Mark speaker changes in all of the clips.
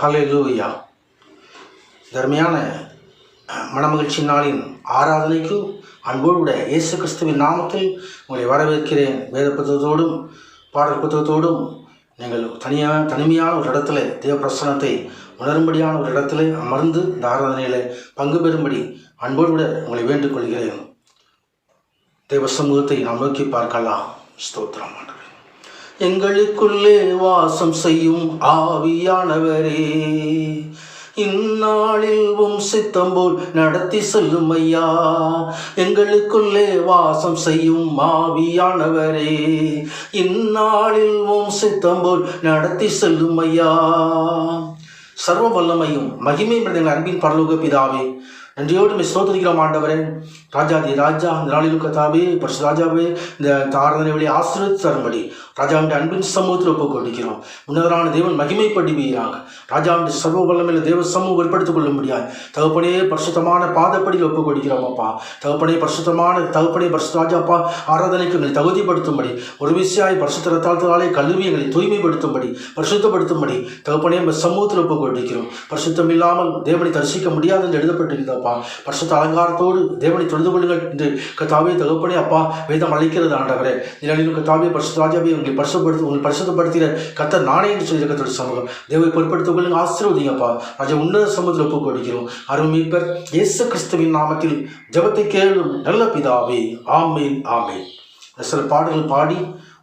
Speaker 1: ஹல்லேலூயா. தர்மையான மனமகிழ்ச்சி நாளின் ஆராதனைக்கு அன்போடு இயேசு கிறிஸ்துவின் நாமத்தில் உங்களை வரவேற்கிறேன். வேத புத்தகத்தோடும் பாடல் புத்தகத்தோடும் நீங்கள் தனிமையான ஒரு இடத்துல தேவ பிரசன்னத்தை உணரும்படியான ஒரு இடத்துல அமர்ந்து இந்த ஆராதனையில் பங்கு பெறும்படி அன்போடு கூட உங்களை வேண்டிக் கொள்கிறேன். தேவ சமூகத்தை நாம் நோக்கி பார்க்கலாம். ஸ்தோத்திரம். எங்களுக்குள்ளே வாசம் செய்யும் ஆவியானவரே, இந்நாளில் உம் சித்தம் போல் நடத்தி செல்லும் ஐயா. எங்களுக்குள்ளே வாசம் செய்யும் ஆவியானவரே, இந்நாளில் உம் சித்தம் போல் நடத்தி செல்லும் ஐயா. சர்வ வல்லமையும் மகிமை எங்கள் அன்பின் பரலோக பிதாவே, நன்றியோடு ஸ்தோத்திரிக்கிறோம் ஆண்டவரே. ராஜாதி ராஜா, இந்த நாளிலும் கர்த்தாவே, பரிசுத்த ராஜாவே, இந்த ஆராதனை வழியை ஆசீர்வதித்து தரும்படி ராஜாவின் அன்பின் சமூகத்தில் ஒப்புக் கொடுக்கிறோம். உன்னதரான தேவன் மகிமைப்படுவீராக. ராஜாவின் சர்வ வல்லமையில் தேவ சமூகம் ஏற்படுத்திக் கொள்ள முடியாது. தகப்பனே பரிசுத்தமான பாதப்படியில் ஒப்புக் கொடுக்கிறோம் அப்பா. தகப்பனே பரிசுத்த ராஜாப்பா, ஆராதனைக்கு எங்களை தகுதிப்படுத்தும்படி, ஒரு விஷயாய் பரிசுத்த ரத்தாலே கல்வி எங்களை தூய்மைப்படுத்தும்படி, பரிசுத்தப்படுத்தும்படி தகப்பனே சமூகத்தில் ஒப்புக் கொடுக்கிறோம். பரிசுத்தம் இல்லாமல் தேவனை தரிசிக்க முடியாது என்று எழுதப்பட்டிருக்கிறப்பா. பரிசுத்த அலங்காரத்தோடு தேவனை தொழுது கொள்ளுங்கள் என்று கர்த்தாவே தகப்பனே அப்பா வேதம் அழைக்கிறது ஆண்டவரே. நிலையிலும் கர்த்தாவே பரிசுத்த ராஜாவே உங்களை பரிசுத்தப்படுத்துகிற கர்த்தர் நானே என்று சொல்லி கர்த்தருடைய சமூகம் தேவை பொறுப்படுத்திக் கொள்ளுங்க. ஆசீர்வதிங்கப்பா. ராஜா உன்னத சமூகத்தில் ஒப்புக் கொடுக்கிறோம். அருள் மீட்பர் இயேசு கிறிஸ்துவின் நாமத்தில் ஜெபத்தை கேளும் நல்ல பிதாவே. ஆமேன் ஆமேன். சில பாடல்கள் பாடி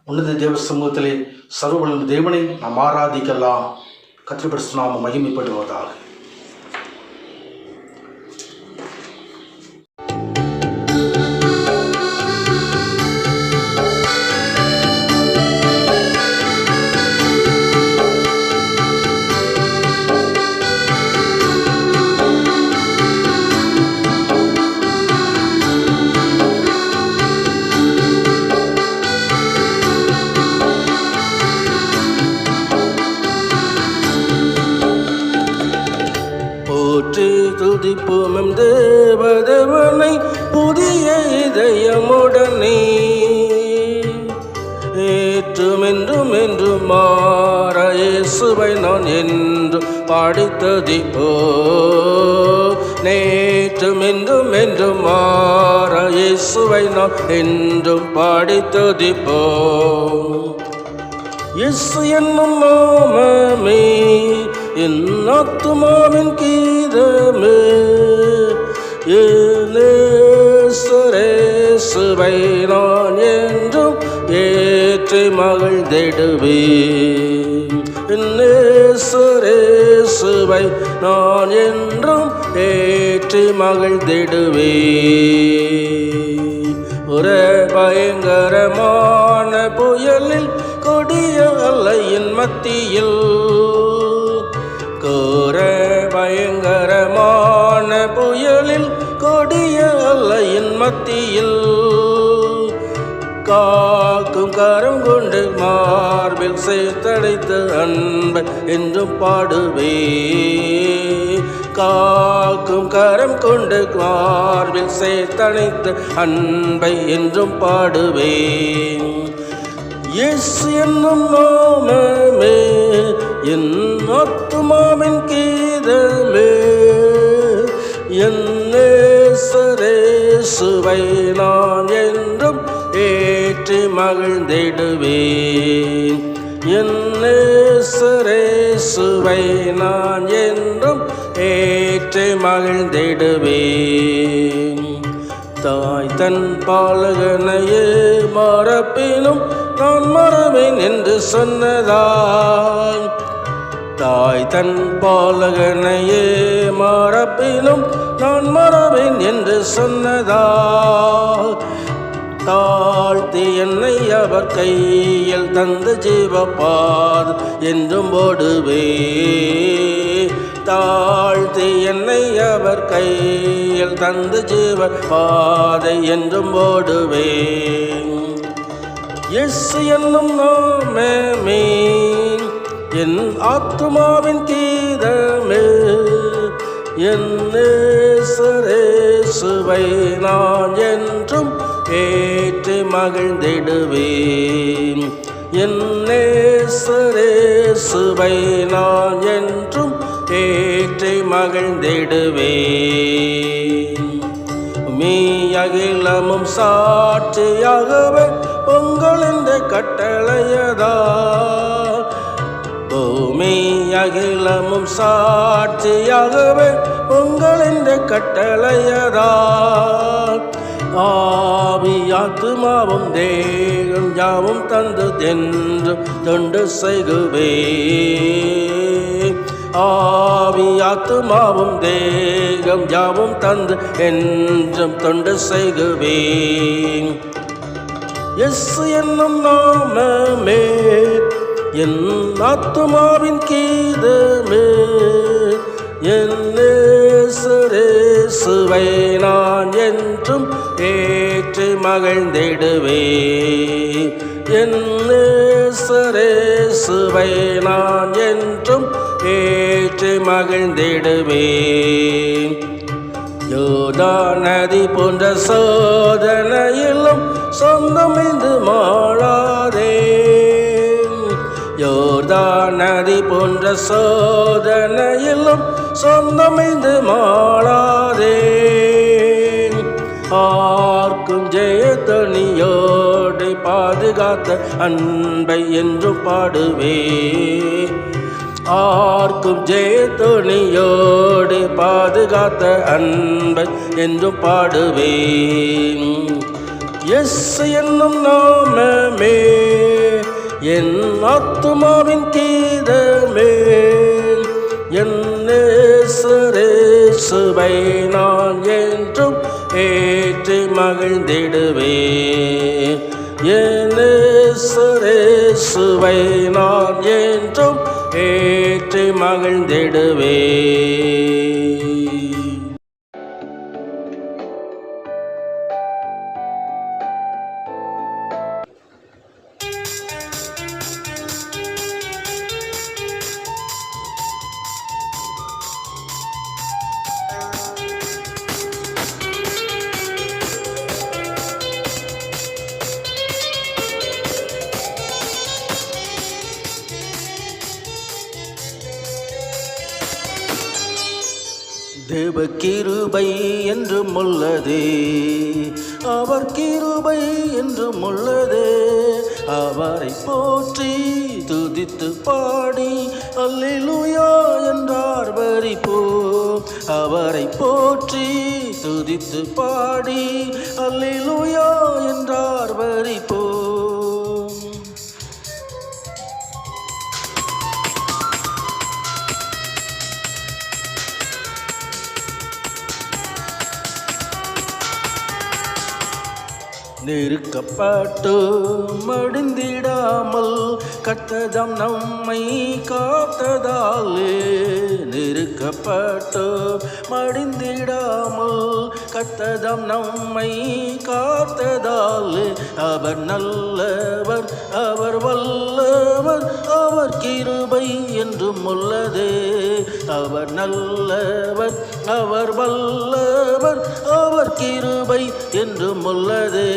Speaker 1: உன்னத தேவ சமூகத்திலே சர்வவல்ல தேவனை நாம் ஆராதிக்கலாம். கர்த்தருடைய பரிசுத்த நாமம் மகிமைப்படுவதாக. துதிப்போம் தேவதேவனை புதிய இதயமுடனே, ஏற்றும் என்றும் என்றும் மாற இயேசுவை நான் என்று பாடி துதிப்போ. நேற்றும் என்றும் என்றும் மாற இயேசுவை நான் என்றும் பாடி துதிப்போ. இயேசு என்னும் நாமமே என் ஆத்துமாவின் கீதமே, இயேசுவை நான் என்றும் ஏற்றி மகிழ்ந்திடுவேன். இயேசுவை நான் என்றும் ஏற்றி மகிழ்ந்திடுவேன். ஒரு பயங்கரமான புயலில் கொடிய அலையின் மத்தியில், கோர பயங்கரமான புயலில் கொடிய அலையின் மத்தியில், காக்கும் கரம் கொண்டு மார்பில் சேர்த்தடைத்த அன்பை என்றும் பாடுவே. காக்கும் கரம் கொண்டு மார்பில் சேர்த்தடைத்த அன்பை என்றும் பாடுவேன். இயேசு என்னும் நாமமே என் ஆத்துமாவின் கீதமே, என் இயேசுவை நான் என்றும் ஏற்றி மகிழ்ந்திடுவேன். என் இயேசுவை நான் என்றும் ஏற்றி மகிழ்ந்திடுவேன். தாய் தன் பாலகனையே மறப்பினும் நான் மறவேன் என்று சொன்னதால், தாய் தன் பாலகனையே மறப்பினும் நான் மறவேன் என்று சொன்னதால், தாழ்த்தி என்னை அவர் கையில் தந்து ஜீவப்பார் என்றும் ஓடுவே. தாழ்த்தி என்னை அவர் கையில் தந்து ஜீவ பாதை என்றும் ஓடுவேன். இயேசு என்னும் நாமமே என் ஆத்துமாவின் கீதமே என் நேசரேசுவை நான் என்றும் ஏற்று மகிழ்ந்திடுவேன். என் நேசரேசுவை நான் என்றும் ஏற்று மகிழ்ந்திடுவேன். மீ அகிலமும் சாட்சியாகவே உங்கள் இந்த கட்டளையதா பூமி அகிலமும் சாட்சியாகவே உங்கள் இந்த கட்டளையதா ஆவி ஆத்துமாவும் தேகம் யாவும் தந்து தென்று தொண்டு செய்குவே ஆவி ஆத்துமாவும் தேகம் யாவும் தந்து என்றும் தொண்டு செய்குவே எஸ் என்னும் நாமமே என் ஆத்துமாவின் கீதமே என் நேசரேசுவை நான் என்றும் ஏற்று மகிழ்ந்திடுவேன். என் நேசரேசுவை நான் என்றும் ஏற்று மகிழ்ந்திடுவேன். யோர்தான் நதி போன்ற சோதனையிலும் சொந்தமிந்து மாளாதே யோர்தான் நதி போன்ற சோதனையிலும் சொந்தமிந்து மாளாதே ஆர்க்கும் ஜெயத்தனியோடு பாதுகாத்த அன்பை என்றும் பாடுவே ஆர்க்கும் ஜெயத்தனியோடு பாதுகாத்த அன்பை என்றும் பாடுவேன். எஸ் என்னும் நாமமே என் ஆத்துமாவின் கீதமே என் நேசரேசுவை நான் என்றும் ஏற்று மகிழ்ந்திடுவேன். என் நேசரேசுவை நான் என்றும் ஏற்று மகிழ்ந்திடுவேன். தேவ கிருபை என்றும் உள்ளதே அவர் கிருபை என்றும் உள்ளதே அவரை போற்றி துதித்து பாடி அல்லேலூயா என்றார் வரிப்போம். அவரை போற்றி துதித்து பாடி அல்லேலூயா என்றார் வரிப்போம். நெருக்கப்பட்டு மடிந்திடாமல் கர்த்தர் நம்மை காத்ததாலே நெருக்கப்பட்டு மடிந்திடாமல் கர்த்தர் நம்மை காத்ததாலே அவர் நல்லவர் அவர் வல்லவர் அவர் கிருபை என்றும் உள்ளதே அவர் நல்லவர் அவர் வல்லவர் அவர் கிருபை என்றும் உள்ளதே.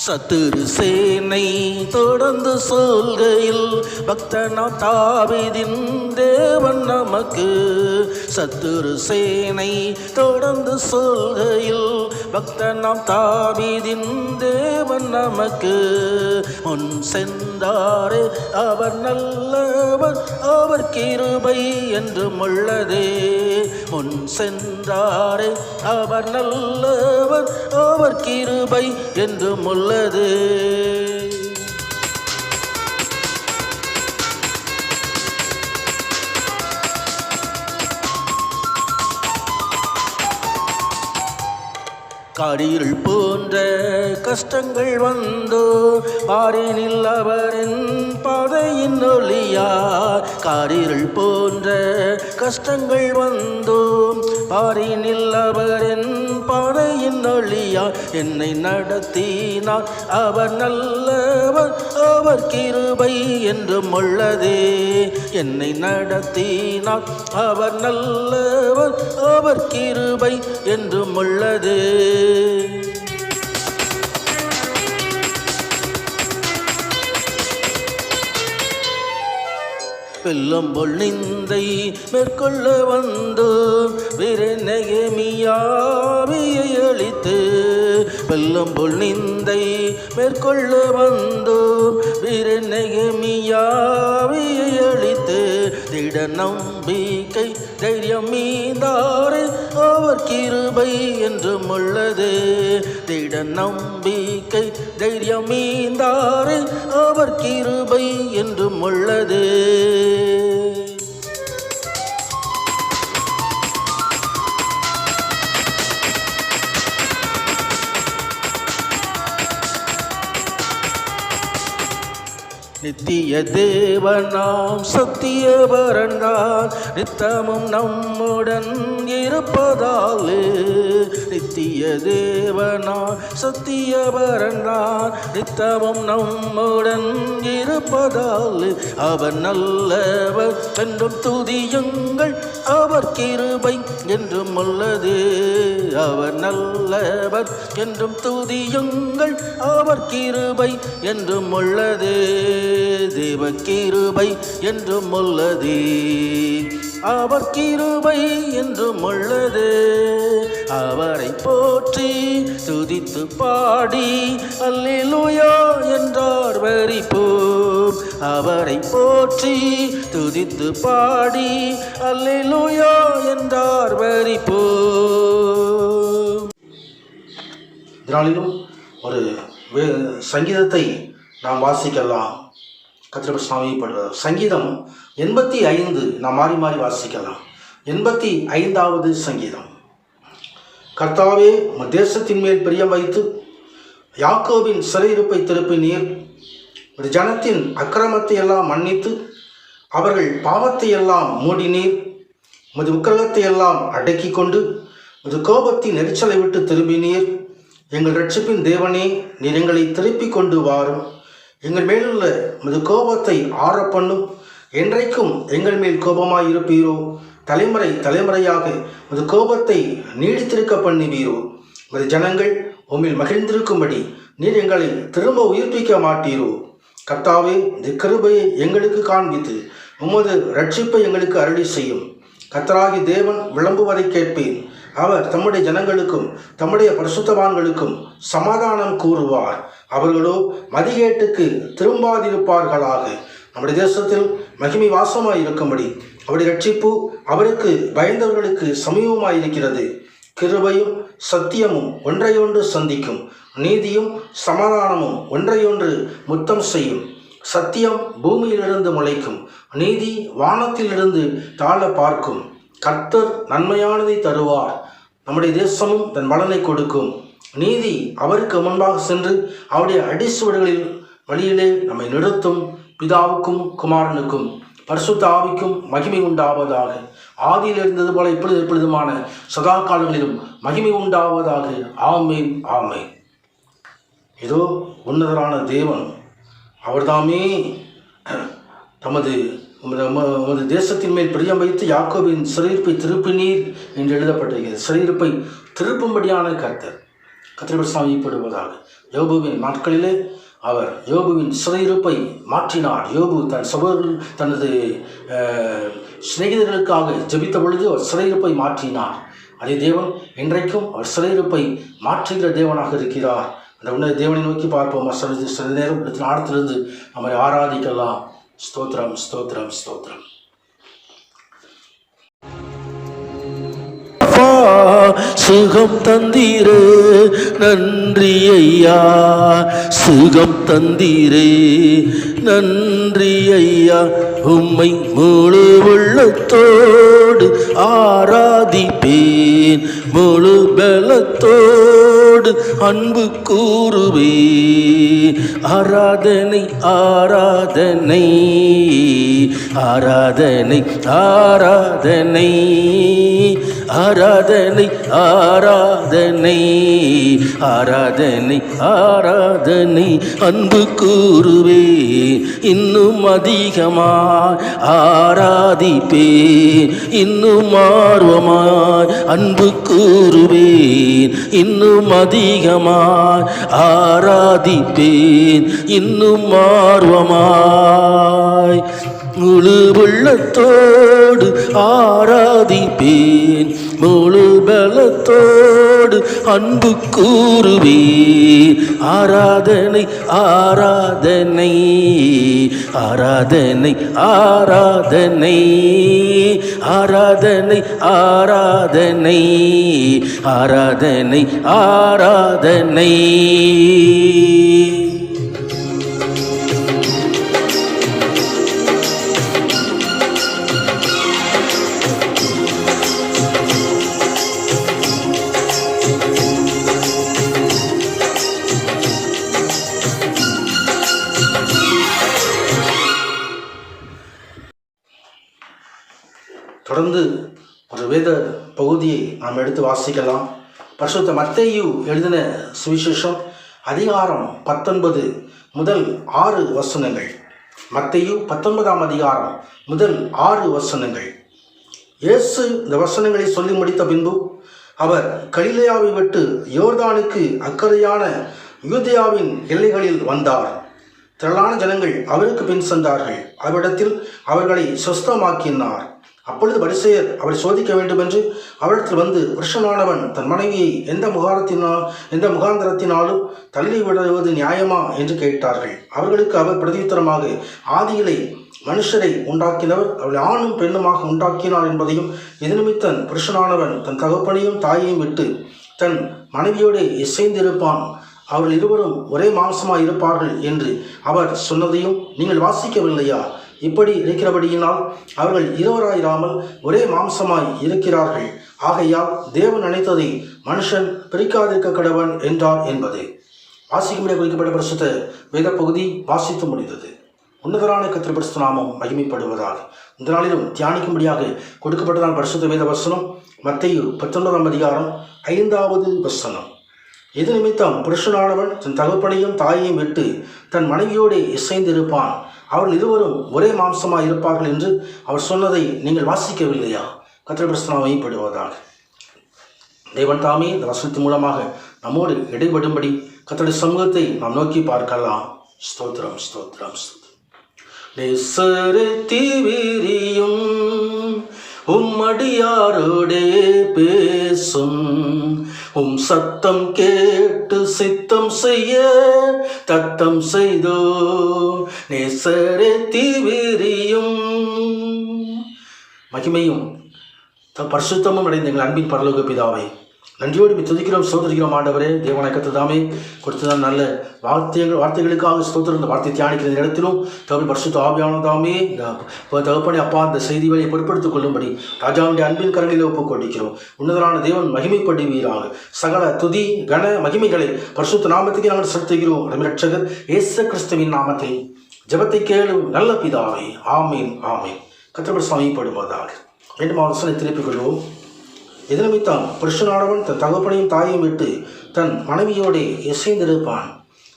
Speaker 1: சத்துரு சேனை தொடர்ந்து சொல்கையில் பக்தனாம் தாவீதின் தேவன் நமக்கு சத்துரு சேனை தொடர்ந்து சொல்கையில் பக்தனாம் தாவீதின் தேவன் நமக்கு முன் சென்றாரே அவர் நல்லவர் அவர் கிருபை என்றும் உள்ளதே முன் சென்றாரே அவர் நல்லவர் அவர் கிருபை என்றும் உள்ளது. காரிருள் போன்ற கஷ்டங்கள் வந்தோ பாரினில் அவரின் பாதையின் ஒளியா காரிருள் போன்ற கஷ்டங்கள் வந்தோம், பாரினில் அவரின் பாதையின் ஒளியா என்னை நடத்தினார். அவர் நல்லவர், அவர் கிருபை என்றும் உள்ளதே. என்னை நடத்தினார், அவர் நல்லவர், அவர் கிருபை என்றும் உள்ளதே. வெள்ளம் போல் நிந்தை மேற்கொள்ள வந்து நெகேமியாவியை அழித்து, வெள்ளம் போல் நிந்தை மேற்கொள்ள வந்து நெகேமியாவியை அழித்து, திட நம்பிக்கை தைரியம் மீந்தாரே அவர் கிருபை என்றும் உள்ளது. திட நம்பிக்கை தைரியம் மீந்தாரே அவர் கிருபை என்றும் உள்ளது. நித்திய தேவனாம் சத்தியவரன்தான் நித்தமும் நம்முடன் இருப்பதாலே. நித்திய தேவனாம் சத்தியவரன்தான் நித்தமும் நம்முடன் இருப்பதாலே. அவர் நல்லவர் என்றும் துதியுங்கள், அவர் கிருபை என்றும் உள்ளது. அவர் நல்லவர் என்றும் துதியுங்கள், அவர் கிருபை என்றும் உள்ளது. தேவ கிருபை என்றும் உள்ளது, அவர் கிருபை என்றும் உள்ளது. அவரை போற்றி துதித்து பாடி அல்லேலூயா என்றார் வரிப்போம். அவரை போற்றி துதித்து பாடி அல்லேலூயா என்றார் வரிப்போம். இதனாலும் ஒரு சங்கீதத்தை நாம் வாசிக்கலாம். கர்த்தர் சாமிப்படுவார். சங்கீதம் 85 நாம் மாறி மாறி வாசிக்கலாம். 85வது சங்கீதம். கர்த்தாவே, தேசத்தின் மேல் பிரியம் வைத்து யாக்கோபின் சிறையிருப்பை திருப்பினீர். ஒரு ஜனத்தின் அக்கிரமத்தை எல்லாம் மன்னித்து அவர்கள் பாவத்தை எல்லாம் மூடினீர். உமது உக்கிரகத்தை எல்லாம் அடக்கி கொண்டு உமது கோபத்தின் நெரிச்சலை விட்டு திரும்பினீர். எங்கள் இரட்சிப்பின் தேவனே, நீர் எங்களை திருப்பி கொண்டு வாரும். எங்கள் மேலுள்ள உமது கோபத்தை ஆற பண்ணும். என்றைக்கும் எங்கள் மேல் கோபமாய் இருப்பீரோ? தலைமுறை தலைமுறையாக உமது கோபத்தை நீடித்திருக்க பண்ணுவீரோ? உமது ஜனங்கள் உம்மில் மகிழ்ந்திருக்கும்படி நீர் எங்களை திரும்ப உயிர்ப்பிக்க மாட்டீரோ? கர்த்தாவே, இந்த கிருபையை எங்களுக்கு காண்பித்து உமது இரட்சிப்பை எங்களுக்கு அருளி செய்யும். கர்த்தராகி தேவன் விளம்புவதை கேட்பேன். அவர் தம்முடைய ஜனங்களுக்கும் தம்முடைய பரிசுத்தவான்களுக்கும் சமாதானம் கூறுவார். அவர்களோ மதிகேட்டுக்கு திரும்பாதிருப்பார்களாக. நம்முடைய தேசத்தில் மகிமை வாசமாய் இருக்கும்படி அவருடைய இரட்சிப்பு அவருக்கு பயந்தவர்களுக்கு சமீபமாயிருக்கிறது. கிருபையும் சத்தியமும் ஒன்றையொன்று சந்திக்கும், நீதியும் சமாதானமும் ஒன்றையொன்று முத்தம் செய்யும். சத்தியம் பூமியிலிருந்து முளைக்கும், நீதி வானத்திலிருந்து தாழ பார்க்கும். கர்த்தர் நன்மையானதை தருவார், நம்முடைய தேசமும் தன் பலனை கொடுக்கும். நீதி அவருக்கு முன்பாக சென்று அவருடைய அடிசுவடுகளில் வழியிலே நம்மை நிறுத்தும். பிதாவுக்கும் குமாரனுக்கும் பரிசுத்த ஆவிக்கும் மகிமை உண்டாவதாக. ஆதியில் இருந்தது போல எப்பொழுதுமான சதா காலங்களிலும் மகிமை உண்டாவதாக. ஆமேன், ஆமேன். இதோ உன்னதரான தேவன் அவர்தாமே உமது தேசத்தின் மேல் பிரியம் வைத்து யாக்கோபின் சிறையிருப்பை திருப்பினீர் என்று எழுதப்பட்டிருக்கிறது. சிறையிருப்பை திருப்பும்படியான கர்த்தர் சாமிப்படுவதாக. யோபுவின் நாட்களிலே அவர் யோபுவின் சிறையிருப்பை மாற்றினார். யோபு தனது சிநேகிதர்களுக்காக ஜெபித்த பொழுது அவர் சிறையிருப்பை மாற்றினார். அதே தேவன் இன்றைக்கும் அவர் சிறையிருப்பை மாற்றுகிற தேவனாக இருக்கிறார். அந்த உன்னத தேவனை நோக்கி பார்ப்போம். சில நேரம் ஆழத்திலிருந்து நம்மை ஆராதிக்கலாம். ஸ்தோத்திரம், ஸ்தோத்திரம், ஸ்தோத்திரம். சுகம் தந்தீரே நன்றி ஐயா, சுகம் தந்தீரே நன்றி ஐயா. உம்மை முழு உள்ளத்தோடு ஆராதிப்பேன், முழு பலத்தோடு அன்பு கூறுவே. ஆராதனை ஆராதனை ஆராதனை ஆராதனை ஆராதனை ஆராதனை ஆராதனை ஆராதனை அன்பு கூறுவே. இன்னும் அதிகமாய் ஆராதிப்பே, இன்னும் ஆர்வமாய் அன்பு கூறுவேன். இன்னும் அதிகமாய் ஆராதிப்பேன், இன்னும் ஆர்வமாய் முழு உள்ளத்தோடு ஆராதிப்பேன். முழு பலத்தோடு அன்பு கூறுவேன். ஆராதனை ஆராதனை ஆராதனை ஆராதனை ஆராதனை ஆராதனை ஆராதனை ஆராதனை. தொடர்ந்து ஒரு வேத பகுதியை நாம் எடுத்து வாசிக்கலாம். பரிசுத்த மத்தேயு எழுதின சுவிசேஷம் அதிகாரம் 19 முதல் 6 வசனங்கள். மத்தேயு 19ஆம் அதிகாரம் முதல் 6 வசனங்கள். இயேசு இந்த வசனங்களை சொல்லி முடித்த பின்பு அவர் கலிலேயாவை விட்டு யோர்தானுக்கு அக்கறையான யூதேயாவின் எல்லைகளில் வந்தார். திரளான ஜனங்கள் அவருக்கு பின் சென்றார்கள். அவரிடத்தில் அவர்களை சொஸ்தமாக்கினார். அப்பொழுது பரிசேயர் அவரை சோதிக்க வேண்டும் என்று அவரிடத்தில் வந்து, புருஷனானவன் தன் மனைவியை எந்த முகாந்திரத்தினாலும் தள்ளி விடுவது நியாயமா என்று கேட்டார்கள். அவர்களுக்கு அவர் பிரதியுத்தரமாக, ஆதியிலே மனுஷரை உண்டாக்கினவர் அவளை ஆணும் பெண்ணுமாக உண்டாக்கினார் என்பதையும், இது நிமித்தம் புருஷனானவன் தன் தகப்பனையும் தாயையும் விட்டு தன் மனைவியோடு இசைந்திருப்பான், அவர்கள் இருவரும் ஒரே மாம்சமாய் இருப்பார்கள் என்று அவர் சொன்னதையும் நீங்கள் வாசிக்கவில்லையா? இப்படி இருக்கிறபடியினால் அவர்கள் இருவராயிராமல் ஒரே மாம்சமாய் இருக்கிறார்கள். ஆகையால் தேவன் நினைத்ததை மனுஷன் பிரிக்காதிருக்க கடவன் என்றார் என்பது வாசிக்கும்படியாக குறிக்கப்பட்ட பரிசுத்த வேத பகுதி வாசித்து முடிந்தது. உன்னதரான கர்த்தர் பரிசுத்த நாமம் மகிமைப்படுவதால் இந்த நாளிலும் தியானிக்கும்படியாக கொடுக்கப்பட்டதான பரிசுத்த வேத வசனம் மத்தேயு 19ஆம் அதிகாரம் 5வது வசனம். இது நிமித்தம் புருஷனானவன் தன் தகப்பனையும் தாயையும் விட்டு தன் மனைவியோடு இசைந்திருப்பான், அவர்கள் இருவரும் ஒரே மாம்சமாக இருப்பார்கள் என்று அவர் சொன்னதை நீங்கள் வாசிக்கவில்லையா? கர்த்தர் பரிசுத்த நாமம் மகிமைப்படுவதாக. தேவன் தாமே இந்த வசனத்தின் மூலமாக நம்மோடு இடைபடும்படி கர்த்தருடைய சமூகத்தை நாம் நோக்கி பார்க்கலாம். ஸ்தோத்திரம் ஸ்தோத்திரம் ஸ்தோத்திரம். நேசரத்தி விரியும் உம்மடியாரோடே பேசும், உம் சத்தம் கேட்டு சித்தம் செய்ய தத்தம் செய்தோ. நேசரத்தி விரியும் மகிமையும் பரிசுத்தமும் அடைந்த எங்கள் அன்பின் பரலோக பிதாவை நன்றியோடு துதிக்கிறோம், ஸ்தோத்திரிக்கிறோம். ஆண்டவரே, தேவனாய் கர்த்தர் தாமே கொடுத்ததான் நல்ல வார்த்தைகளுக்காக ஸ்தோத்திரம். இந்த வார்த்தை தியானிக்கிற இடத்திலும் தகவல் பரிசுத்த ஆவியான தாமே தகப்பனே அப்பா இந்த செய்தி வழியை பொறுப்படுத்திக் கொள்ளும்படி ராஜாவுடைய அன்பின் கரங்களில் ஒப்புக் கொண்டிருக்கிறோம். உன்னதரான தேவன் மகிமைப்படுவீராக. சகல துதி கன மகிமைகளை பரிசுத்த நாமத்துக்கு நாங்கள் செலுத்துகிறோம். ரட்சகர் இயேசு கிறிஸ்துவின் நாமத்தில் ஜெபத்தை கேளும் நல்ல பிதாவே, ஆமீன் ஆமீன். கர்த்தர் மகிமைப்படுவதாக. மீண்டும் அவசரம் திருப்பிக் கொள்வோம். இது நிமித்தம் புருஷனானவன் தன் தகப்பனையும் தாயையும் விட்டு தன் மனைவியோடு இசைந்திருப்பான்,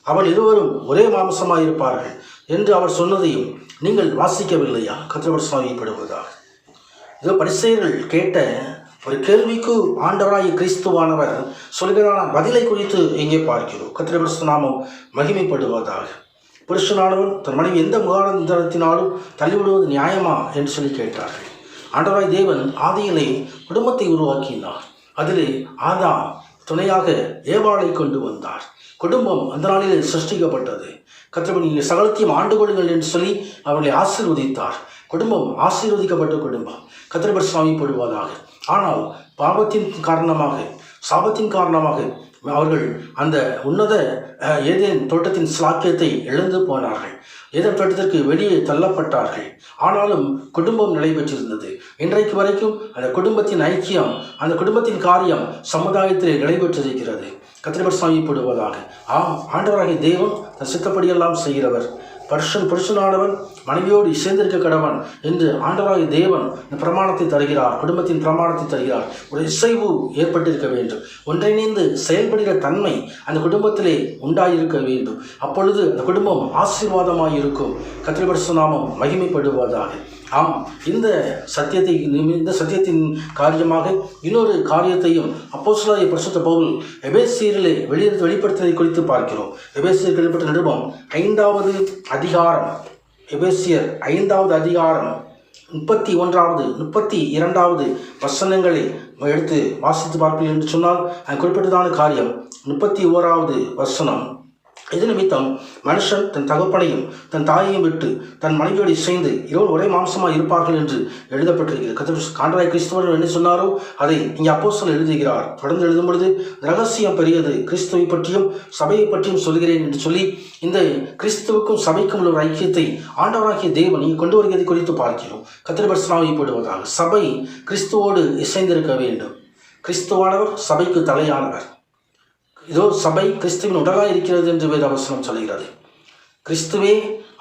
Speaker 1: அவள் இருவரும் ஒரே மாம்சமாக இருப்பார்கள் என்று அவர் சொன்னதையும் நீங்கள் வாசிக்கவில்லையா? கர்த்தர் மகிமைப்படுவதாக. இது பரிசேயர்கள் கேட்ட ஒரு கேள்விக்கு ஆண்டவராகிய கிறிஸ்துவானவர் சொல்கிறான பதிலை குறித்து இங்கே பார்க்கிறோம். கர்த்தர் நாமம் மகிமைப்படுவதாக. புருஷனானவன் தன் மனைவி எந்த முகாந்திரத்தினாலும் தள்ளிவிடுவது நியாயமா என்று சொல்லி கேட்டார்கள். ஆண்டவராய் தேவன் ஆதியிலே குடும்பத்தை உருவாக்கினார். அதிலே ஆதாம் துணையாக ஏவாளை கொண்டு வந்தார். குடும்பம் அந்த நாளிலே சிருஷ்டிக்கப்பட்டது. கர்த்தர் சகலத்தையும் ஆண்டு கொள்ளுங்கள் என்று சொல்லி அவர்களை ஆசீர்வதித்தார். குடும்பம் ஆசீர்வதிக்கப்பட்ட குடும்பம். கர்த்தர் மகிமைப்படுவதாக. ஆனால் பாவத்தின் காரணமாக, சாபத்தின் காரணமாக அவர்கள் அந்த உன்னத ஏதேன் தோட்டத்தின் சாக்கியத்தை இழந்து போனார்கள். ஏதேன் தோட்டத்திற்கு வெளியே தள்ளப்பட்டார்கள். ஆனாலும் குடும்பம் நிலை பெற்றிருந்தது. இன்றைக்கு வரைக்கும் அந்த குடும்பத்தின் ஐக்கியம், அந்த குடும்பத்தின் காரியம் சமுதாயத்தில் நிலை பெற்றிருக்கிறது. கர்த்தர் சாமிப்படுவதாக. ஆண்டவராகிய தேவன் தன் சித்தப்படியெல்லாம் செய்கிறவர். புருஷனானவன் மனைவியோடு இசைந்திருக்க கடவன் என்று ஆண்டவராகிய தேவன் இந்த பிரமாணத்தை தருகிறார். குடும்பத்தின் பிரமாணத்தை தருகிறார். ஒரு இசைவு ஏற்பட்டிருக்க வேண்டும். ஒன்றிணைந்து செயல்படுகிற தன்மை அந்த குடும்பத்திலே உண்டாயிருக்க வேண்டும். அப்பொழுது அந்த குடும்பம் ஆசீர்வாதமாக இருக்கும். கர்த்தருடைய பரிசுத்த நாமம் மகிமைப்படுவதாக. இந்த சத்தியத்தின் காரியமாக இன்னொரு காரியத்தையும் அப்போஸ்தலனாகிய பரிசுத்த பவுல் எபேசியரிலே வெளிப்படுத்துவதை குறித்து பார்க்கிறோம். எபேசியருக்கு எழுதப்பட்ட நிருபம் 5வது அதிகாரம், எபேசியர் 5வது அதிகாரம் 31வது 32வது வசனங்களை எடுத்து வாசித்து பார்ப்பீர்கள் என்று சொன்னால் குறிப்பிட்டதான காரியம் 31வது வசனம். இது நிமித்தம் மனுஷன் தன் தகப்பனையும் தன் தாயையும் விட்டு தன் மனைவியோடு இசைந்து இருவர் ஒரே மாம்சமாக இருப்பார்கள் என்று எழுதப்பட்டிருக்கிறது. ஆண்டவராகிய கிறிஸ்துவர் என்ன சொன்னாரோ அதை இங்கே அப்போஸ்தலர் எழுதுகிறார். தொடர்ந்து எழுதும் பொழுது ரகசியம் பெரியது, கிறிஸ்துவை பற்றியும் சபையை பற்றியும் சொல்கிறேன் என்று சொல்லி இந்த கிறிஸ்துவுக்கும் சபைக்கும் உள்ள ஒரு ஐக்கியத்தை ஆண்டவராகிய தேவன் இங்கே கொண்டு வருவதை குறித்து பார்க்கிறோம். கர்த்தருடைய பரிசுத்த நாமப்படுவதாக. சபை கிறிஸ்துவோடு இசைந்திருக்க வேண்டும். கிறிஸ்துவானவர் சபைக்கு தலையானவர். இதோ சபை கிறிஸ்துவின் உடலாக இருக்கிறது என்று வேதவசனம் சொல்கிறது. கிறிஸ்துவே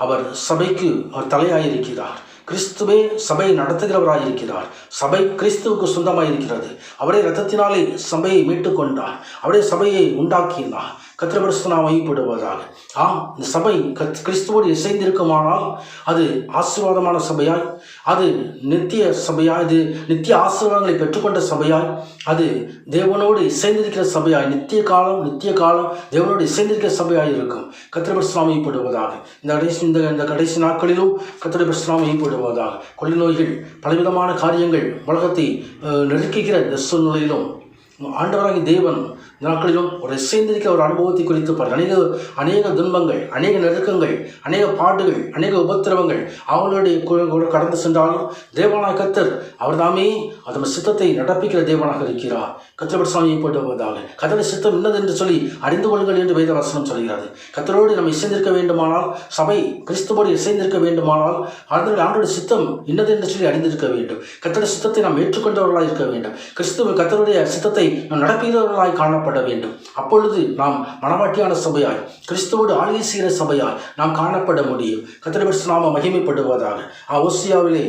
Speaker 1: அவர் சபைக்கு அவர் தலையாயிருக்கிறார். கிறிஸ்துவே சபையை நடத்துகிறவராயிருக்கிறார். சபை கிறிஸ்துவுக்கு சொந்தமாக இருக்கிறது. அவரே இரத்தத்தினாலே சபையை மீட்டு கொண்டார். அவரே சபையை உண்டாக்கினார். கர்த்தருடைய பரிசுத்த நாமம் மகிமைப்படுவதாக. இந்த சபை கிறிஸ்துவோடு இசைந்திருக்குமானால் அது ஆசீர்வாதமான சபையாய், அது நித்திய சபையாய், அது நித்திய ஆசீர்வாதங்களை பெற்றுக்கொண்ட சபையாய், அது தேவனோடு இசைந்திருக்கிற சபையாய், நித்திய காலம் தேவனோடு இசைந்திருக்கிற சபையாய் இருக்கும். கர்த்தருடைய பரிசுத்த நாமம் மகிமைப்படுவதாக. இந்த கடைசி நாட்களிலும் கர்த்தருடைய பரிசுத்த நாமம் மகிமைப்படுவதாக. கொள்ளை நோய்கள், பலவிதமான காரியங்கள் உலகத்தை நெருக்குகிற சூழ்நிலையிலும் ஆண்டவராகிய தேவன் நாட்களிலும் ஒரு இசைந்திருக்கிற ஒரு அனுபவத்தை குறித்து அநேக துன்பங்கள், அநேக நெருக்கங்கள், அநேக பாடுகள், அநேக உபத்திரவங்கள் அவங்களுடைய கடந்து சென்றாலும் தேவனாய் கர்த்தர் அவர் தாமே அதன் சித்தத்தை நடப்பிக்கிற தேவனாக இருக்கிறார். கர்த்தருடைய சாமிப்படுவதாக. கர்த்தருடைய சித்தம் இன்னது என்று சொல்லி அறிந்து கொள்ளுங்கள் என்று வேத வசனம் சொல்கிறது. கர்த்தரோடு நம்ம இசைந்திருக்க வேண்டுமானால், சபை கிறிஸ்துவோடு இசைந்திருக்க வேண்டுமானால் ஆண்டவருடைய சித்தம் இன்னது என்று சொல்லி அறிந்திருக்க வேண்டும். கர்த்தருடைய சித்தத்தை நாம் ஏற்றுக்கொண்டவர்களாக இருக்க வேண்டும். கர்த்தருடைய சித்தத்தை நாம் நடப்புகிறவர்களாய் காணப்பட வேண்டும். அப்பொழுது நாம் மனவாட்டியான சபையாய், கிறிஸ்துவோடு ஆளுகை செய்கிற சபையாய் நாம் காணப்பட முடியும். கர்த்தருடைய பரிசுத்த நாமம் மகிமைப்படுவதாக. ஓசியாவிலே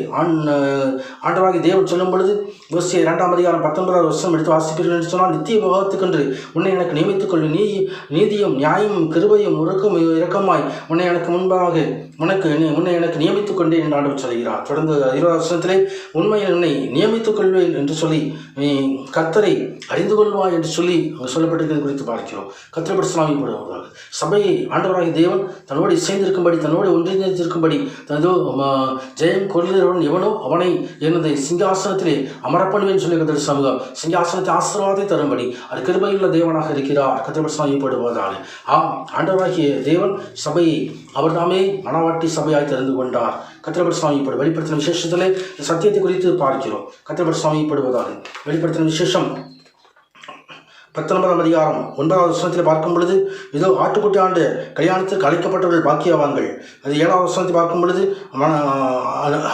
Speaker 1: ஆண்டவராகிய தேவன் சொல்லும் பொழுது ஓசியா 2ஆம் அதிகாரம் 19வது வசனம் எடுத்து வாசிப்பீர்கள் என்று சொன்னால், நித்திய விவாதத்துக்கென்று உன்னை எனக்கு நியமித்துக் கொள்ளு. நீதியும் நியாயமும் கிருபையும் இரக்கமாய் உன்னை எனக்கு நியமித்துக் கொண்டேன் என்று ஆண்டவர் சொல்கிறார். தொடர்ந்து 20வது வசனத்திலே உண்மையில் உன்னை நியமித்துக் கொள்வேன் என்று சொல்லி கர்த்தரை அறிந்து கொள்வாய் என்று சொல்லி அங்கே சொல்லப்பட்டிருக்கிறது குறித்து பார்க்கிறோம். கர்த்தருடைய பரிசுத்த நாமம் மகிமைப்படுவதாக. சபையை ஆண்டவராகிய தேவன் தன்னோடு இசைந்திருக்கும்படி, தன்னோடு ஒன்றிணைந்திருக்கும்படி, தனதோ ஜெயம் கொள்கிறவன் எவனோ அவனை எனது சிங்காசனத்திலே அமரப்பண்ணுவேன் சொல்லி கர்த்தருடைய சமூகம் சிங்காசனத்தை ஆசீர்வாதத்தை தரும்படி அது கிருபையுள்ள தேவனாக இருக்கிறார். கர்த்தருடைய பரிசுத்த நாமம் மகிமைப்படுவதாக. ஆண்டவராகிய தேவன் சபையை அவர் தாமே மனவாட்டி சபையாய் தெரிந்து கொண்டார். கர்த்தருடைய பரிசுத்த நாமம் மகிமைப்படுவதாக. வெளிப்படுத்தின விசேஷத்திலே சத்தியத்தை குறித்து பார்க்கிறோம். கர்த்தருடைய பரிசுத்த நாமம் மகிமைப்படுவதாக. வெளிப்படுத்தின விசேஷம் 19ஆம் அதிகாரம் 9வது வசனத்தில் பார்க்கும் பொழுது, இதோ ஆட்டுக்குட்டி ஆண்டு கல்யாணத்துக்கு அழைக்கப்பட்டவர்கள் பாக்கியவான்கள். அது 7வது வசனத்தை பார்க்கும் பொழுது,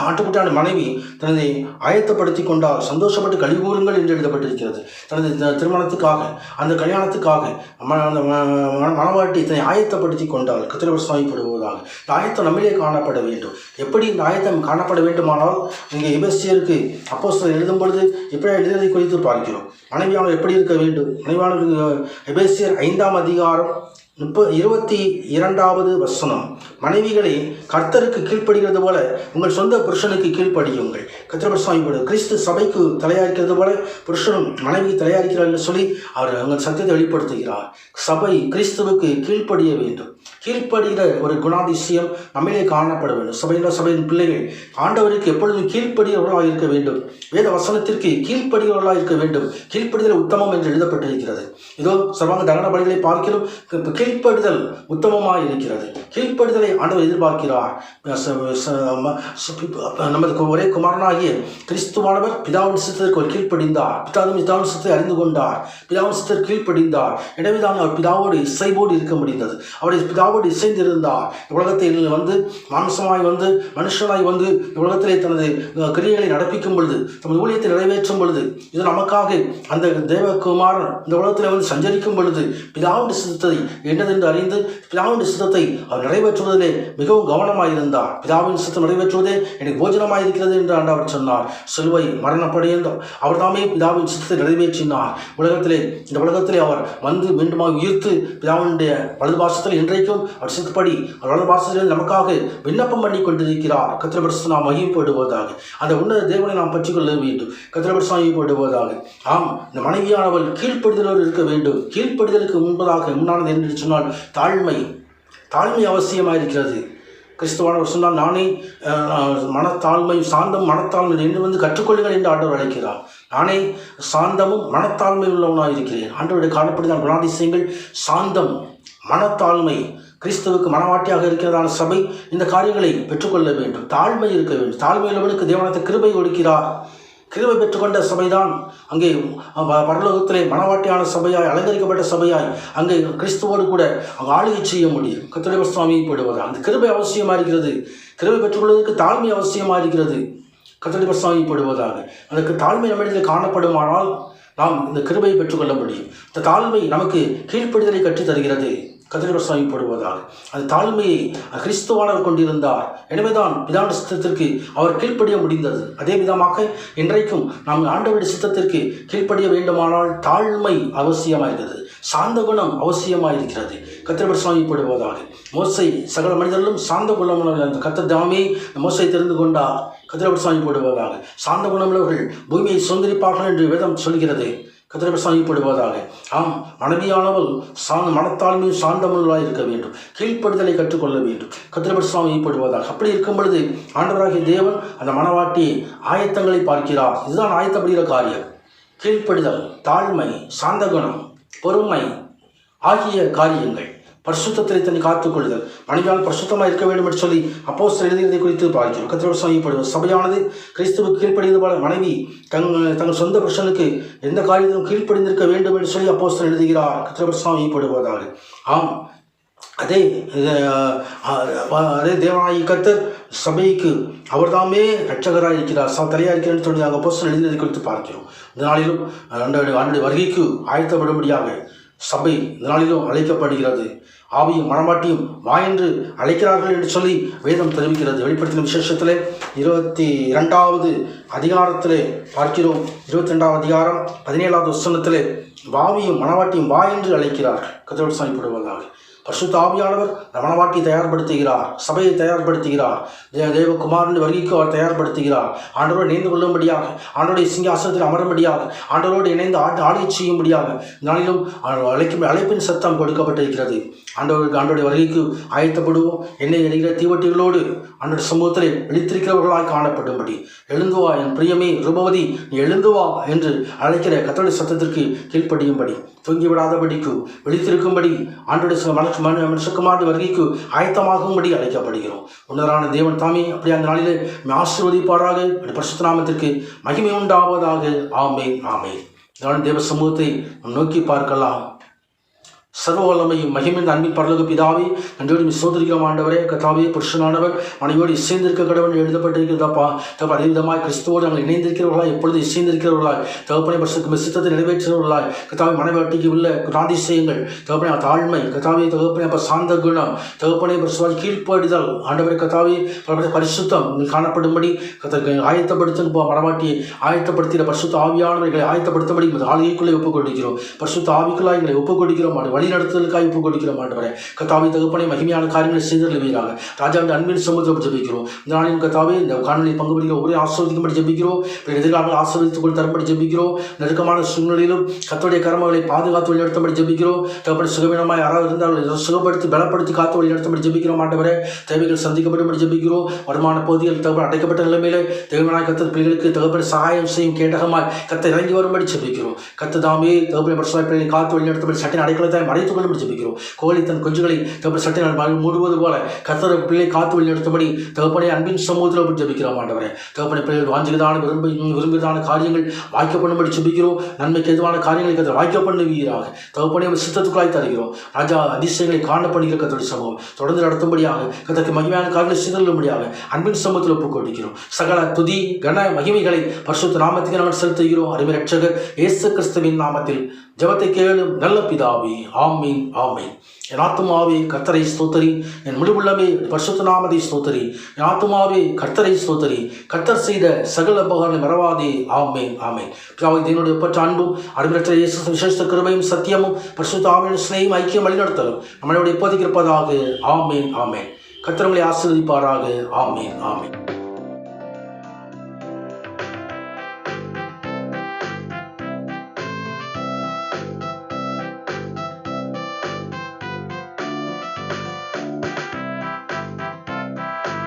Speaker 1: ஆட்டுக்குட்டி ஆண்டு மனைவி தனது ஆயத்தப்படுத்தி கொண்டால் சந்தோஷப்பட்டு கழிவுறுங்கள் என்று எழுதப்பட்டிருக்கிறது. தனது திருமணத்துக்காக, அந்த கல்யாணத்துக்காக மனவாட்டி தன்னை ஆயத்தப்படுத்தி கொண்டால் கர்த்தருடைய பரிசுத்த நாமம் மகிமைப்படுவதாக. இந்த ஆயத்தம் நம்மிலே காணப்பட வேண்டும். எப்படி இந்த ஆயத்தம் காணப்பட வேண்டுமானால், இங்கே எபேசியருக்கு அப்போஸ்தலர் எழுதும் பொழுது எப்படி எழுதுவதை குறித்து பார்க்கிறோம். மனைவியானவர் எப்படி இருக்க வேண்டும்? எபேசியர் 5ஆம் அதிகாரம் 22வது வசனம், மனைவிகளை கர்த்தருக்கு கீழ்ப்படுகிறது போல உங்கள் சொந்த புருஷனுக்கு கீழ்ப்படியுங்கள். கர்த்தருடைய சாமிப்படுவது. கிறிஸ்து சபைக்கு தலையாரிக்கிறது போல புருஷனும் மனைவி தலையாரிக்கிறார் என்று சொல்லி அவர் உங்கள் சத்தியத்தை வெளிப்படுத்துகிறார். சபை கிறிஸ்துவுக்கு கீழ்ப்படிய வேண்டும். கீழ்ப்படுகிற ஒரு குணாதிசயம் நம்மிலே காணப்பட வேண்டும். சபையின் பிள்ளைகள் ஆண்டவருக்கு எப்பொழுதும் கீழ்ப்படுகிறவர்களாக இருக்க வேண்டும். வேத வசனத்திற்கு கீழ்ப்படுகிறவர்களாக இருக்க வேண்டும். கீழ்ப்படுதல் உத்தமம் என்று எழுதப்பட்டிருக்கிறது. இதோ சர்வாங்க தகன பலிகளை பார்க்கிறோம். கீழ்ப்படுதல் உத்தமமாக இருக்கிறது. கீழ்ப்படுதலை ஆண்டவர் எதிர்பார்க்கிறார். நமது ஒரே குமாரனாகிய கிறிஸ்துவானவர் பிதாவின் சித்தத்திற்கு ஒரு கீழ்ப்படிந்தார். பிதாவின் சித்தத்தை அறிந்து கொண்டார். பிதாவின் சித்தத்திற்கு கீழ்ப்படிந்தார். எனவே தான் அவர் பிதாவோடு இசைவோடு இருக்க முடிந்தது. அவருடைய பிதாவோடு இசைந்திருந்தார். உலகத்தில் வந்து மாம்சமாய் வந்து மனுஷனாய் வந்து உலகத்திலே தனது கிரியைகளை நடப்பிக்கும் பொழுது, தமது ஊழியத்தை நிறைவேற்றும் பொழுது, இது நமக்காக அந்த தேவகுமாரன் இந்த உலகத்தில் வந்து சஞ்சரிக்கும் பொழுது பிதாவுடைய சித்தத்தை என்னதென்று அறிந்து பிதாவுடைய சித்தத்தை அவர் நிறைவேற்றுவதிலே மிகவும் கவனமாயிருந்தார். பிதாவின் சித்தம் நிறைவேற்றுவதே எனக்கு போஜனமாக இருக்கிறது என்று ஆண்டவர் சொன்னார். சிலுவை மரணப்படைந்த அவர் தாமே பிதாவின் சித்தத்தை நிறைவேற்றினார். இந்த உலகத்திலே அவர் வந்து மீண்டுமாக உயிர்த்து பிதாவினுடைய வலது பாசத்தில் இன்றைக்கும் அவர் சித்தப்படி அவர் வலது பாசத்தில் நமக்காக விண்ணப்பம் பண்ணி கொண்டிருக்கிறார். கர்த்தருடைய பரிசுத்த நாம் மகிமைப்படுவதாக. அந்த உன்னத தேவனை நாம் பற்றிக்கொள்ள வேண்டும். கர்த்தருடைய பரிசுத்த மகிமைப்படுவதாக. ஆம், இந்த மனைவியானவள் கீழ்ப்படுதலோடு இருக்க வேண்டும். கீழ்ப்படுதலுக்கு முன்னானது என்று சொன்னால் தாழ்மை அவசியமாக இருக்கிறது. கிறிஸ்துவானவர் சொன்னால், நானே மனத்தாழ்மை சாந்தம் மனத்தாழ்மை என்று வந்து கற்றுக்கொள்ளுங்கள் என்று ஆண்டவர் அழைக்கிறார். நானே சாந்தமும் மனத்தாழ்மை உள்ளவனாக இருக்கிறேன். ஆண்டவருடைய காணப்படுகிற குணாதிசயங்கள் சாந்தம், மனத்தாழ்மை. கிறிஸ்துவுக்கு மனவாட்டியாக இருக்கிறதான சபை இந்த காரியங்களை பெற்றுக்கொள்ள வேண்டும். தாழ்மை இருக்க வேண்டும். தாழ்மையுள்ளவனுக்கு தேவனத்தை கிருபை கொடுக்கிறார். கிருபை பெற்றுக்கொண்ட சபைதான் அங்கே பரலோகத்திலே மனவாட்டியான சபையாய் அலங்கரிக்கப்பட்ட சபையாய் அங்கே கிறிஸ்துவோடு கூட அங்கே ஆளுகை செய்ய முடியும். கர்த்தருடைய சுவாமிப்படுவதா அந்த கிருபை அவசியமாக இருக்கிறது. கிருபை பெற்றுக்கொள்வதற்கு தாழ்மை அவசியமாக இருக்கிறது. கர்த்தருடைய சுவாமிப்படுவதாக அந்த தாழ்மை நம்மிடத்தில் காணப்படுமானால் நாம் இந்த கிருபையை பெற்றுக்கொள்ள முடியும். இந்த தாழ்மை நமக்கு கீழ்ப்படுதலை கற்றுத் தருகிறது. கர்த்தருடைய சுவாமிப்படுவதாக அந்த தாழ்மையை கிறிஸ்துவானவர் கொண்டிருந்தார். எனவேதான் பிதாவுடைய சித்தத்திற்கு அவர் கீழ்ப்படிய முடிந்தது. அதே விதமாக இன்றைக்கும் நாம் ஆண்டவருடைய சித்தத்திற்கு கீழ்ப்படிய வேண்டுமானால் தாழ்மை அவசியமாகிறது. சாந்த குணம் அவசியமாயிருக்கிறது. கர்த்தருடைய சுவாமிப்படுவதாக மோசே சகல மனிதர்களும் சாந்த குணமுள்ள அந்த கர்த்தர் தாமே மோசை தெரிந்து கொண்டார். கர்த்தருடைய சுவாமிப்படுவதாக சாந்த குணமுள்ளவர்கள் பூமியை சுதந்திரிப்பார்கள் என்று வேதம் சொல்கிறது. கர்த்தருடைய சுவாமிப்படுவதாக. ஆம், மனைவியானவள் மனத்தாழ்மையும் சாந்தமுள்ளவளாக இருக்க வேண்டும். கீழ்ப்படுதலை கற்றுக்கொள்ள வேண்டும். கர்த்தருடைய சுவாமிப்படுவதாக. அப்படி இருக்கும் பொழுது ஆண்டவராகிய தேவன் அந்த மனவாட்டியை ஆயத்தங்களை பார்க்கிறார். இதுதான் ஆயத்தப்படுகிற காரியம். கீழ்ப்படுதல், தாழ்மை, சாந்த குணம், பொறுமை ஆகிய காரியங்கள். பரிசுத்தத்தில் தன்னை காத்துக்கொள்ளுதல், மனைவியால் பரிசுத்தமாக இருக்க வேண்டும் என்று சொல்லி அப்போஸ்தலர் எழுதியதை குறித்து பார்க்கிறோம். கர்த்தருடைய சுவாமிப்படுவது சபையானது கிறிஸ்துவுக்கு கீழ்ப்படிந்தது போல மனைவி தங்கள் சொந்த புருஷனுக்கு எந்த காரியத்திலும் கீழ்ப்படிந்திருக்க வேண்டும் என்று சொல்லி அப்போஸ்தலர் எழுதுகிறார். கர்த்தருடைய சுவாமிப்படுவதாக. ஆம், அதே தேவனாகிய கர்த்தர் சபைக்கு அவர்தாமே இரட்சகராக இருக்கிறார், தலையாக இருக்கிறார் என்று சொல்லி அப்போஸ்தலர் எழுதியதை குறித்து பார்க்கிறோம். இந்த நாளிலும் ஆண்டுடைய வருகைக்கு ஆயத்தப்படும்படியாக சபை இந்த நாளிலும் அழைக்கப்படுகிறது. ஆவியும் மனமாட்டியும் வா என்று அழைக்கிறார்கள் என்று சொல்லி வேதம் தெரிவிக்கிறது. வெளிப்படுத்தின விசேஷத்திலே 22வது அதிகாரத்திலே பார்க்கிறோம். 22வது அதிகாரம் 17வது வசனத்திலே வாவியும் மனவாட்டியும் வா என்று அழைக்கிறார்கள். கர்த்தருடைய சுவாமிப்படுவதாக. பரிசுத்த ஆவியானவர் மனவாட்டியை தயார்படுத்துகிறார். சபையை தயார்படுத்துகிறார். தேவகுமாரனுடைய வருகைக்கு அவர் தயார்படுத்துகிறார். ஆண்டவரோடு இணைந்து கொள்ளும்படியாக, ஆண்டோடைய சிங்காசனத்தில் அமரும்படியாக, ஆண்டவரோடு இணைந்து ஆளுகை செய்யும்படியாக நாளிலும் அழைப்பின் சத்தம் கொடுக்கப்பட்டிருக்கிறது. ஆண்டோடைய வருகைக்கு ஆயத்தப்படுவோம். எண்ணெய் எரிகிற தீவட்டிகளோடு ஆண்டோட சமூகத்திலே விழித்திருக்கிறவர்களாக காணப்படும்படி எழுந்து வா என் பிரியமே ரூபவதி நீ எழுந்து வா என்று அழைக்கிற கர்த்தருடைய சத்தத்திற்கு கீழ்ப்படியும்படி, தொங்கிவிடாதபடிக்கு விழித்திருக்கும்படி ஆண்டோடைய மனுஷகுமாரனுடைய வருகைக்கு ஆயத்தமாகும்படி அழைக்கப்படுகிறோம். உன்னதரான தேவன் தாமே அப்படி அந்த நாளிலே ஆசீர்வதிப்பாராக. பரிசுத்த நாமத்திற்கு மகிமை உண்டாவதாக. ஆமென், ஆமென். இதனால் தேவ சமூகத்தை நோக்கி பார்க்கலாம். சர்வ வல்லமையும் மகிமைந்த அன்பின் பரலோக பிதாவே, நன்றியோடு சோதரிக்கிறோம் ஆண்டவரே. கர்த்தாவே, புருஷனானவர் மனைவியோடு இசைந்திருக்க கடவுள் எழுதப்பட்டிருக்கிறதாப்பா. அதே விதமாய் கிறிஸ்துவோடு நாங்கள் இணைந்திருக்கிறவர்களாய், எப்பொழுது இசைந்திருக்கிறவர்களாய், தகப்பனை சித்தத்தை நிறைவேற்றுகிறவர்களாய், கர்த்தாவை மனைவாட்டிக்கு உள்ள குணாதிசயங்கள், தகப்பனை தாழ்மை, கர்த்தாவே தகப்பனை சாந்த குணம், தகப்பனை கீழ்ப்படுதல், ஆண்டவரை கர்த்தாவே பரிசுத்தம் காணப்படும்படி ஆயத்தப்படுத்தும் மனவாட்டியை ஆயத்தப்படுத்தின பரிசுத்த ஆவியானவர்களை ஆயத்தப்படுத்தும்படி ஆளுகைக்குள்ளே ஒப்புக் கொடுக்கிறோம். பரிசுத்த ஆவிக்குள்ளாய் எங்களை ஒப்புக் கொடுக்கிறோம். வழி நடத்துதலுக்காக ஒப்புக் கொடுக்கிறோம் ஆண்டவரே. கர்த்தாவே தகப்பனை மகிமையான காரியங்களை செய்தருளுவீராக. ராஜாவின் அன்பின் சமூகத்தை ஜெபிக்கிறோம். இந்த நாளின் கர்த்தாவே இந்த காணொலியில் பங்கு பெறுகிற ஒவ்வொரு ஆசீர்வதிக்கும்படி ஜெபிக்கிறோம். எதிர்காலங்கள் ஆசீர்வதித்துக் கொண்டு தரும்படி ஜெபிக்கிறோம். நெருக்கமான சூழ்நிலையிலும் கர்த்தருடைய கர்மங்களை பாதுகாத்து வழிநடத்தும்படி ஜெபிக்கிறோம். தகப்பனை சுகவீனமாய் யாராவது இருந்தால் சுகப்படுத்தி பலப்படுத்தி காத்து வழிநடத்தும்படி ஜெபிக்கிறோம் ஆண்டவரே. தேவைகள் சந்திக்கப்படும்படி ஜெபிக்கிறோம். வருமான பகுதியில் தகப்பன் அடைக்கப்பட்ட நிலைமையிலே தேவனாய் கர்த்தர் பிள்ளைகளுக்கு தகப்பனை சகாயம் செய்யும் கேடகமாய் கர்த்தர் இறங்கி வரும்படி ஜெபிக்கிறோம். கர்த்தர் தாமே தகப்பனை பரிசுத்த பிள்ளைகளை காத்து வழிநடத்தும்படி சட்டின் அடைக்கலத்தை மறைத்துக் கொள்ளும்படி ஜெபிக்கிறோம். கோழி தன் குஞ்சுகளை தகப்பனை சட்டையினால் மூடுவது போல கர்த்தர் பிள்ளை காத்து வழி நடத்தபடி தகப்பனை அன்பின் சமூகத்தில் ஜெபிக்கிறோம் ஆண்டவரே. தகப்பனை பிள்ளைகள் வாஞ்சியதான விரும்பியதான காரியங்கள் வாய்க்கப்படும்படி ஜெபிக்கிறோம். நன்மைக்கு எதுவான காரியங்களை கர்த்தர் வாய்க்க பண்ணுவீராக. தகப்பனை சித்தத்துக்குள்ளாய் தருகிறோம். ராஜா அதிசயங்களை காணப்படுகிற கர்த்தருடைய சமூகம் தொடர்ந்து நடத்தும்படியாக கர்த்தருக்கு மகிமையான காரியங்களை சிதறும்படியாக அன்பின் சமூகத்தில் ஒப்புக் கொடுக்கிறோம். சகல துதி கன மகிமைகளை பரிசுத்த நாமத்துக்கு நாங்கள் செலுத்துகிறோம். அருமை இரட்சகர் இயேசு கிறிஸ்துவின் நாமத்தில் ஜெபத்தை கேளும் நல்ல பிதாவே. ஆமீன் ஆமீன். என் ஆத்துமாவே கர்த்தரை ஸ்தோத்தரி, என் முடிவுள்ளமே பரிசுத்த நாமத்தை ஸ்தோத்தரி. என் ஆத்துமாவே கர்த்தரை ஸ்தோத்தரி, கர்த்தர் செய்த சகல உபகாரங்களை மறவாதே. ஆமேன் ஆமேன். பிதாவே தேவனுடைய ஒப்பற்ற அன்பும் அருமையற்ற இயேசு விசேஷ கிருபையும் சத்தியமும் பரிசுத்த ஆவியின் சிநேகமும் ஐக்கியம் வழிநடத்தலும் நம்மளோட இப்போதைக்கு இருப்பதாக. ஆமேன் ஆமேன். கர்த்தர் உங்களை ஆசீர்வதிப்பாராக. ஆமேன் ஆமேன்.